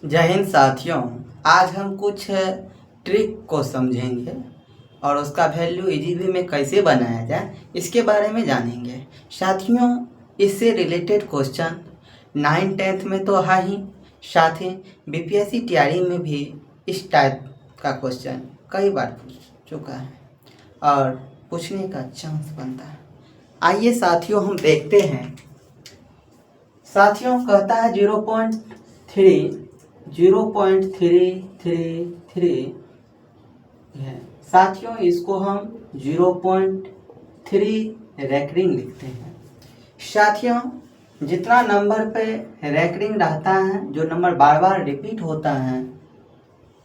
जय हिंद साथियों। आज हम कुछ ट्रिक को समझेंगे और उसका वैल्यू इजी वे में कैसे बनाया जाए इसके बारे में जानेंगे। साथियों, इससे रिलेटेड क्वेश्चन 9th-10th में तो है ही, साथ ही बीपीएससी तैयारी में भी इस टाइप का क्वेश्चन कई बार पूछ चुका है और पूछने का चांस बनता है। आइए साथियों, हम देखते हैं। साथियों, कहता है 0.333 है। साथियों, इसको हम 0.3 रैकरिंग लिखते हैं। साथियों, जितना नंबर पे रैकरिंग रहता है, जो नंबर बार बार रिपीट होता है,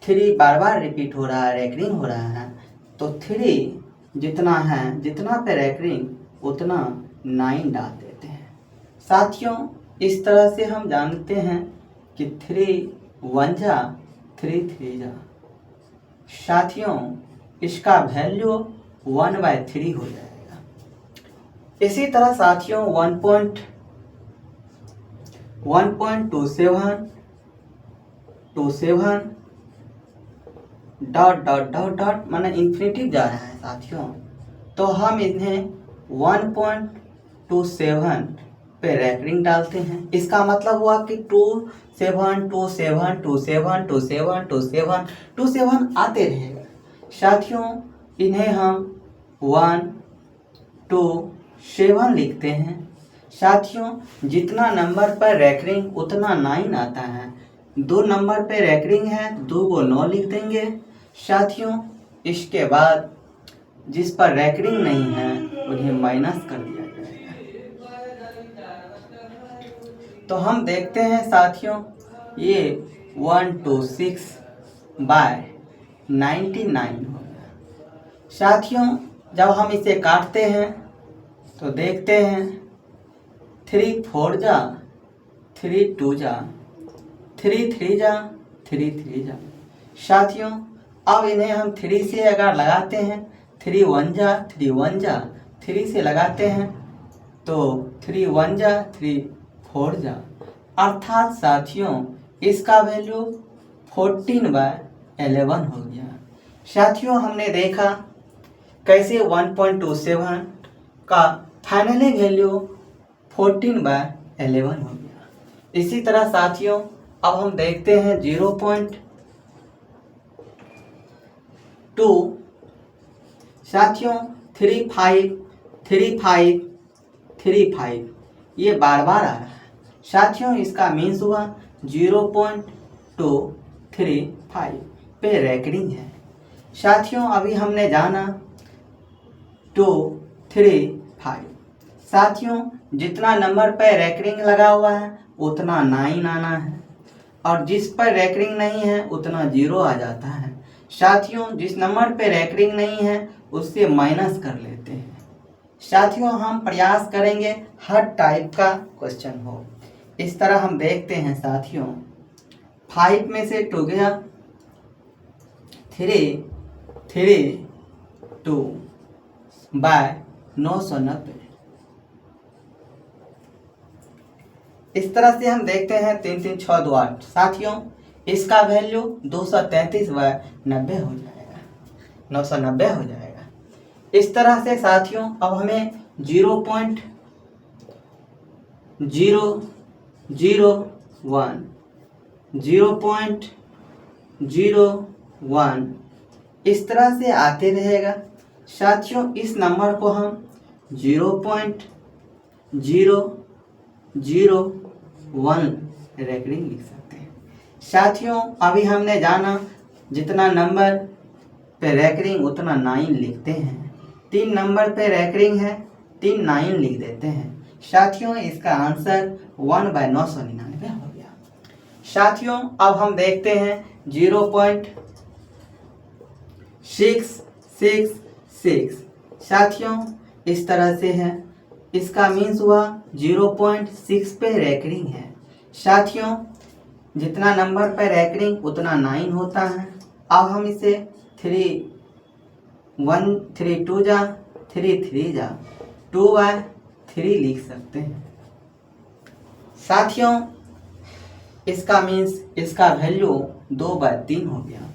3 बार बार रिपीट हो रहा है, रैकरिंग हो रहा है, तो 3 जितना है, जितना पे रैकरिंग उतना 9 डाल देते हैं। साथियों, इस तरह से हम जानते हैं कि 3 1 जा 3 3 जा। साथियों, इसका वैल्यू 1/3 हो जाएगा। इसी तरह साथियों 1.27 डॉट डॉट डॉट डॉट माने इन्फिनिटिव जा रहा है साथियों, तो हम इन्हें 1.27 पे रैकरिंग डालते हैं। इसका मतलब हुआ कि 27 27 27 27 27 27 आते रहेगा। साथियों, इन्हें हम 1 2 7 लिखते हैं। साथियों, जितना नंबर पर रैकरिंग उतना 9 आता है। 2 नंबर पे रैकरिंग है, 2 को 9 लिख देंगे। साथियों, इसके बाद जिस पर रैकरिंग नहीं है उन्हें माइनस कर दिया जाएगा। तो हम देखते हैं साथियों, ये 126/99 हो गया। साथियों, जब हम इसे काटते हैं तो देखते हैं 3 4 जा 3 2 जा 3 3 जा 3 3 जा। साथियों, अब इन्हें हम 3 से अगर लगाते हैं, 3 1 जा 3 1 जा, 3 से लगाते हैं तो 3 1 जा 3 4 जा, अर्थात साथियों इसका वैल्यू 14/11 हो गया। साथियों, हमने देखा कैसे 1.27 का फाइनली वैल्यू 14/11 हो गया। इसी तरह साथियों, अब हम देखते हैं 0.2। साथियों 3 5 3 5 3 5 ये बार बार आ रहा है। साथियों, इसका मीन्स हुआ 0.235 पे रैकरिंग है। साथियों, अभी हमने जाना 2 3 5। साथियों, जितना नंबर पर रैकरिंग लगा हुआ है उतना 9 आना है और जिस पर रैकरिंग नहीं है उतना 0 आ जाता है। साथियों, जिस नंबर पे रैकरिंग नहीं है उससे माइनस कर लेते हैं। साथियों, हम प्रयास करेंगे हर टाइप का क्वेश्चन हो। इस तरह हम देखते हैं साथियों, 5 में से 2 गया 3 3 2/990। इस तरह से हम देखते हैं 3 3 6 2 8। साथियों, इसका वैल्यू 233/90 हो जाएगा, 990 हो जाएगा। इस तरह से साथियों, अब हमें 0.001 0.01 इस तरह से आते रहेगा। साथियों, इस नंबर को हम 0.001 रैकरिंग लिख सकते हैं। साथियों, अभी हमने जाना जितना नंबर पे रैकरिंग उतना 9 लिखते हैं। 3 नंबर पे रैकरिंग है, 3 9 लिख देते हैं। साथियों, इसका आंसर 1/999 हो गया। साथियों, अब हम देखते हैं 0.666। साथियों, इस तरह से है, इसका मीन्स हुआ 0.6 पे रैकरिंग है। साथियों, जितना नंबर पर रैकरिंग उतना 9 होता है। अब हम इसे 3 1 3 2 जा 3 3 जा 2/3 लिख सकते हैं। साथियों, इसका मीन्स इसका वैल्यू 2/3 हो गया।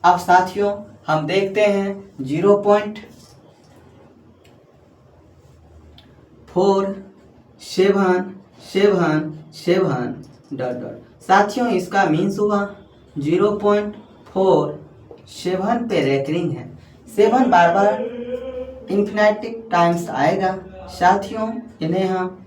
अब साथियों हम देखते हैं 0.4777 ... साथियों इसका मीन्स हुआ 0.47 पे रेकरिंग है। 7 बार बार इन्फिनेटिव टाइम्स आएगा। साथियों इन्हें हम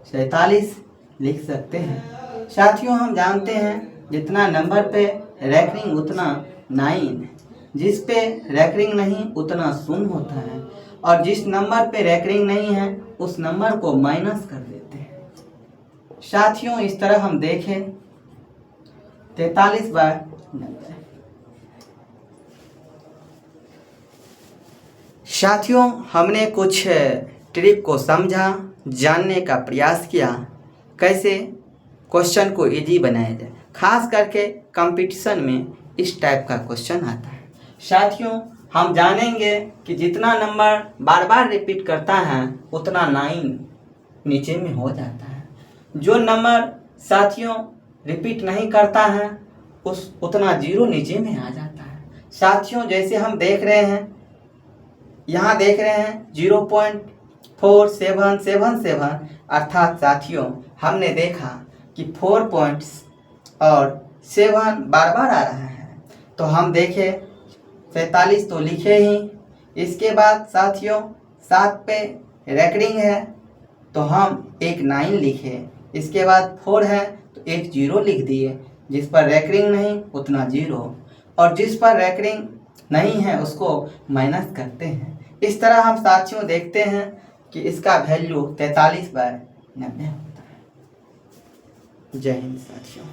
47 लिख सकते हैं। साथियों हम जानते हैं जितना नंबर पे रेकरिंग उतना 9, जिस पे रेकरिंग नहीं उतना शून्य होता है, और जिस नंबर पे रेकरिंग नहीं है उस नंबर को माइनस कर देते हैं। साथियों इस तरह हम देखें 43/90। साथियों हमने कुछ ट्रिक को समझा, जानने का प्रयास किया कैसे क्वेश्चन को इजी बनाया जाए। खास करके कंपटीशन में इस टाइप का क्वेश्चन आता है। साथियों हम जानेंगे कि जितना नंबर बार बार रिपीट करता है उतना 9 नीचे में हो जाता है। जो नंबर साथियों रिपीट नहीं करता है उतना 0 नीचे में आ जाता है। साथियों जैसे हम देख रहे हैं, यहाँ देख रहे हैं 0.4777, अर्थात साथियों हमने देखा कि 4 पॉइंट्स और 7 बार बार आ रहा है, तो हम देखें 47 तो लिखे ही। इसके बाद साथियों 7 पे रेकरिंग है तो हम एक 9 लिखे। इसके बाद 4 है तो एक 0 लिख दिए। जिस पर रेकरिंग नहीं उतना 0, और जिस पर रेकरिंग नहीं है उसको माइनस करते हैं। इस तरह हम साथियों देखते हैं कि इसका वैल्यू 43/90 होता है। जय हिंद साथियों।